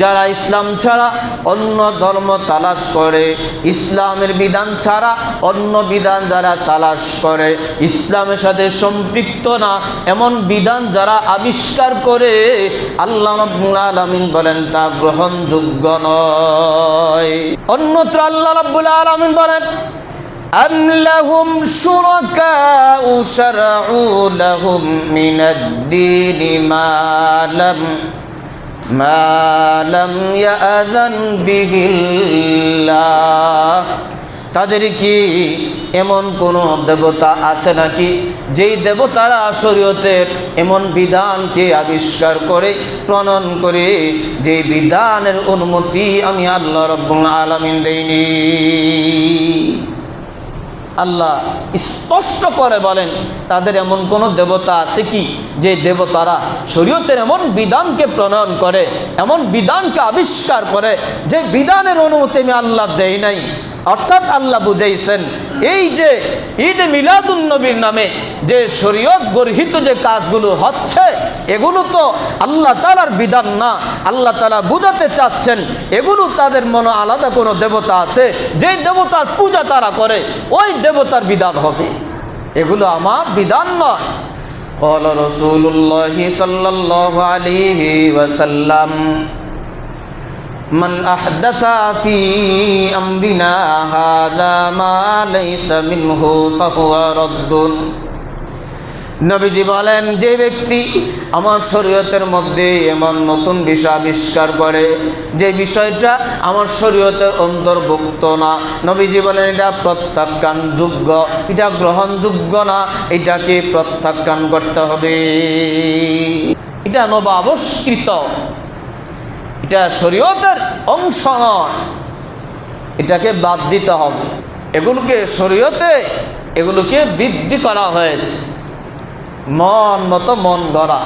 যারা ইসলাম ছাড়া অন্য ধর্ম তালাশ করে, ইসলামের বিধান ছাড়া অন্য বিধান যারা তালাশ করে, ইসলামের সাথে সম্পৃক্ত না এমন বিধান যারা আবিষ্কার করে, আল্লাহ রাব্বুল আলামিন বলেন তা গ্রহণযোগ্য নয়। অন্যত্র আল্লাহ রাব্বুল আলামিন বলেন, أم لهم شركاء شرعوا لهم من الدين ما لم يأذن به الله। তাদের কি এমন কোন দেবতা আছে নাকি যেই দেবতারা শরীয়তের এমন বিধানকে আবিষ্কার করে প্রণয়ন করে যে বিধানের অনুমতি আমি আল্লাহ রাব্বুল আলামিন দেইনি। আল্লাহ স্পষ্ট করে বলেন তাদের এমন কোন দেবতা আছে কি যে দেবতারা শরীয়তের এমন বিধানকে প্রণয়ন করে, এমন বিধানকে আবিষ্কার করে যে বিধানের অনুমতি আমি আল্লাহ দেই নাই। অর্থাৎ আল্লাহ বুঝাইছেন এই যে ঈদ মিলাদুন নবীর নামে যে শরীয়ত গর্হিত যে কাজগুলো হচ্ছে এগুলো তো আল্লাহ তাআলার বিধান না। আল্লাহ তাআলা বুঝাতে চাচ্ছেন এগুলো তাদের মনে আলাদা কোনো দেবতা আছে, যে দেবতার পূজা তারা করে ওই দেবতার বিধান হবে, এগুলো আমার বিধান নয়। قال رسول الله صلى الله عليه وسلم من أحدث في أمرنا هذا ما ليس منه فهو رد। নবীজি বলেন, যে ব্যক্তি আমার শরীয়তের মধ্যে এমন নতুন বিষয় আবিষ্কার করে যে বিষয়টা আমার শরীয়তের অন্তর্ভুক্ত না, নবীজি বলেন এটা প্রত্যাখ্যানযোগ্য, এটা গ্রহণযোগ্য না, এটাকে প্রত্যাখ্যান করতে হবে। এটা নবাবস্কৃত, এটা শরীয়তের অংশ নয়, এটাকে বাদ দিতে হবে। এগুলোকে শরীয়তে এগুলোকে বৃদ্ধি করা হয়েছে মন মতো মন গড়া।